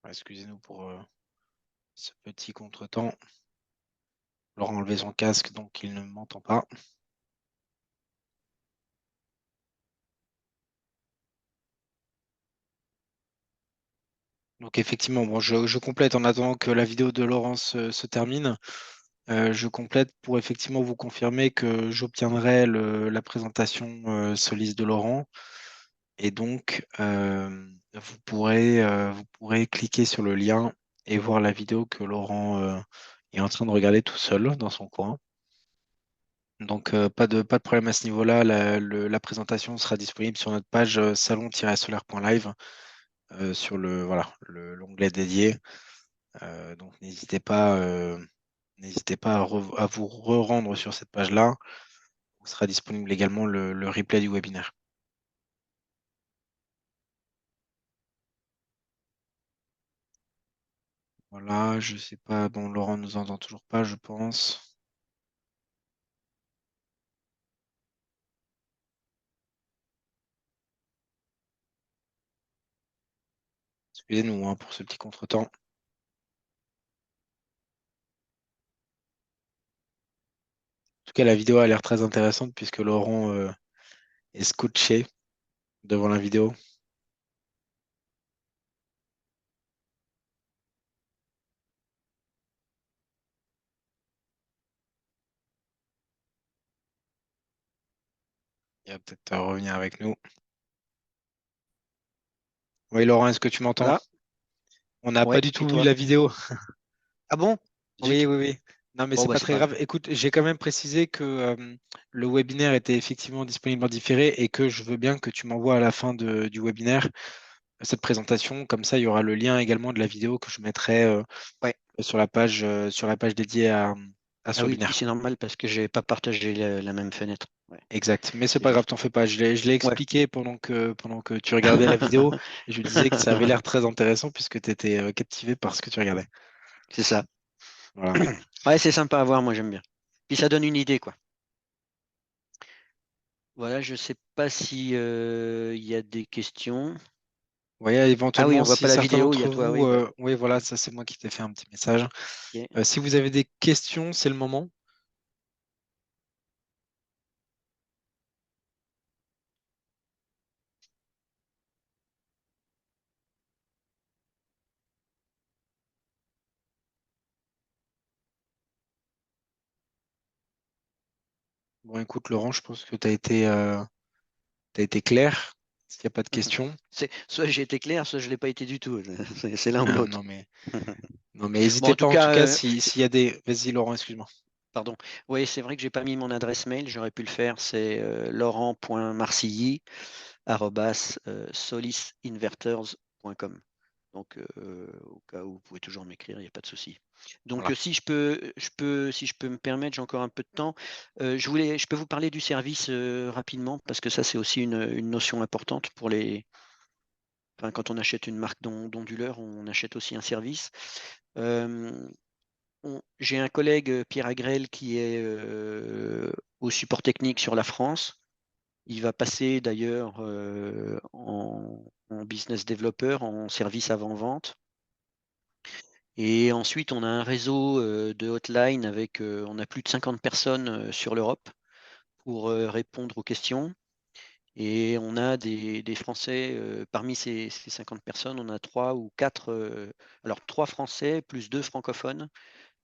excusez-nous pour ce petit contretemps. Laurent a enlevé son casque, donc il ne m'entend pas. Donc effectivement, bon, je complète en attendant que la vidéo de Laurent se termine. Je complète pour effectivement vous confirmer que j'obtiendrai la présentation Solis de Laurent. Et donc, vous pourrez cliquer sur le lien et voir la vidéo que Laurent est en train de regarder tout seul dans son coin. Donc, pas de problème à ce niveau-là. La présentation sera disponible sur notre page salon-solaire.live sur l'onglet dédié. Donc, n'hésitez pas à vous re-rendre sur cette page-là. Où sera disponible également le replay du webinaire. Voilà, je sais pas. Bon, Laurent nous entend toujours pas, je pense. Excusez-nous hein, pour ce petit contretemps. En tout cas, la vidéo a l'air très intéressante puisque Laurent est scotché devant la vidéo. Il va peut-être revenir avec nous. Oui, Laurent, est-ce que tu m'entends? Voilà. On n'a pas Ouais, du et tout vu toi? la vidéo. Ah bon? Oui, Zut. oui, oui. Non, mais Bon, c'est bah, pas c'est très pas grave. grave. Écoute, j'ai quand même précisé que le webinaire était effectivement disponible en différé et que je veux bien que tu m'envoies à la fin du webinaire cette présentation. Comme ça, il y aura le lien également de la vidéo que je mettrai Ouais. sur la page dédiée à ce Ah oui, webinaire. c'est normal parce que j'ai pas partagé la même fenêtre. Ouais. Exact. Mais c'est C'est pas grave, juste. t'en fais pas. Je l'ai Ouais. expliqué pendant que tu regardais la vidéo et je disais que ça avait l'air très intéressant puisque tu étais captivé par ce que tu regardais. C'est ça. Voilà. Ouais, c'est sympa à voir, moi j'aime bien. Puis ça donne une idée, quoi. Voilà, je sais pas si il y a des questions. Vous voyez, Ah oui, éventuellement, on voit si pas la certains vidéo, il y d'entre a toi, vous, oui, bah, oui, voilà, ça c'est moi qui t'ai fait un petit message. ok. Si vous avez des questions, c'est le moment. Bon, écoute, Laurent, je pense que tu as été clair. S'il n'y a pas de questions. Soit j'ai été clair, soit je ne l'ai pas été du tout. C'est l'un ou l'autre. Non, mais non, mais Bon, n'hésitez en tout pas en tout cas, cas s'il y a des. Vas-y, Laurent, excuse-moi. pardon. Oui, c'est vrai que j'ai pas mis mon adresse mail. J'aurais pu le faire. C'est laurent.marcilly@solisinverters.com. Donc, au cas où vous pouvez toujours m'écrire, il n'y a pas de souci. Donc, Voilà. si je peux me permettre, j'ai encore un peu de temps. Je peux vous parler du service rapidement parce que ça, c'est aussi une notion importante pour les. Enfin, quand on achète une marque d'onduleur, on achète aussi un service. Euh, j'ai un collègue, Pierre Agrel, qui est au support technique sur la France. Il va passer d'ailleurs en business developer, en service avant-vente. Et ensuite, on a un réseau de hotline avec, on a plus de 50 personnes sur l'Europe pour répondre aux questions. Et on a des Français, parmi ces 50 personnes, on a trois ou quatre, alors trois Français plus deux francophones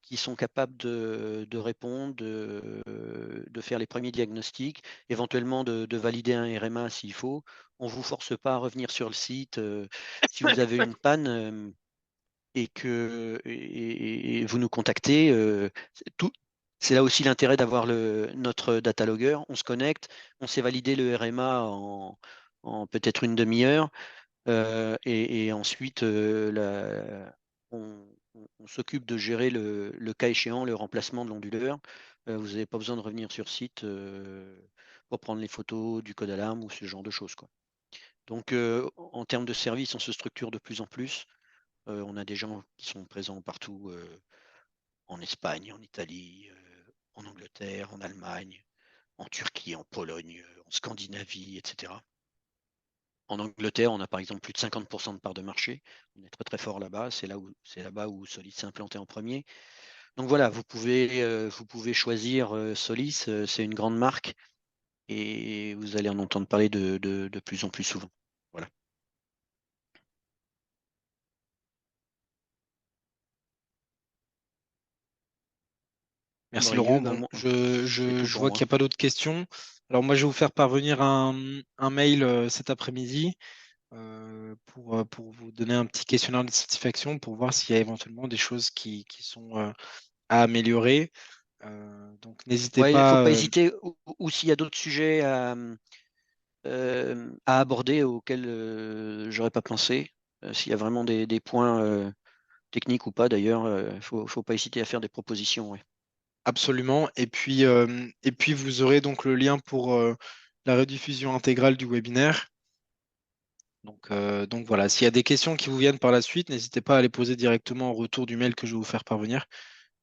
qui sont capables de répondre, de faire les premiers diagnostics, éventuellement de valider un RMA s'il faut. On ne vous force pas à revenir sur le site. Si vous avez une panne et vous nous contactez, c'est là aussi l'intérêt d'avoir notre data logger. On se connecte, on sait valider le RMA en peut-être une demi-heure. Et ensuite, on s'occupe de gérer le cas échéant, le remplacement de l'onduleur. Vous n'avez pas besoin de revenir sur site pour prendre les photos du code alarme ou ce genre de choses, quoi. Donc, en termes de service, on se structure de plus en plus. On a des gens qui sont présents partout en Espagne, en Italie, en Angleterre, en Allemagne, en Turquie, en Pologne, en Scandinavie, etc. En Angleterre, on a par exemple plus de 50% de part de marché. On est très très fort là-bas. C'est là-bas où Solis s'est implanté en premier. Donc voilà, vous pouvez choisir Solis. C'est une grande marque et vous allez en entendre parler de plus en plus souvent. Voilà. Merci Laurent. Brieux, ben Bon, moi, c'est tout je pour vois qu'il moi. n'y a pas d'autres questions. Alors moi, je vais vous faire parvenir un mail cet après-midi pour vous donner un petit questionnaire de satisfaction pour voir s'il y a éventuellement des choses qui sont à améliorer. Donc n'hésitez Ouais, il ne faut pas. pas hésiter. Ou s'il y a d'autres sujets à aborder auxquels j'aurais pas pensé, s'il y a vraiment des points techniques ou pas d'ailleurs, faut pas hésiter à faire des propositions. Ouais. Absolument. Et puis vous aurez donc le lien pour la rediffusion intégrale du webinaire. Donc voilà, s'il y a des questions qui vous viennent par la suite, n'hésitez pas à les poser directement en retour du mail que je vais vous faire parvenir.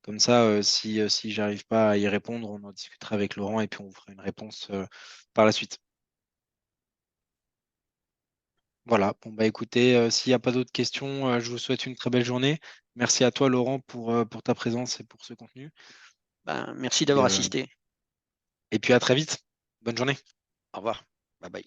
Comme ça, si j'arrive pas à y répondre, on en discutera avec Laurent et puis on vous fera une réponse par la suite. Voilà. Bon bah écoutez, s'il n'y a pas d'autres questions, je vous souhaite une très belle journée. Merci à toi, Laurent, pour ta présence et pour ce contenu. Ben, merci Et, d'avoir euh, assisté. et puis à très vite. Bonne journée. Au revoir. Bye bye.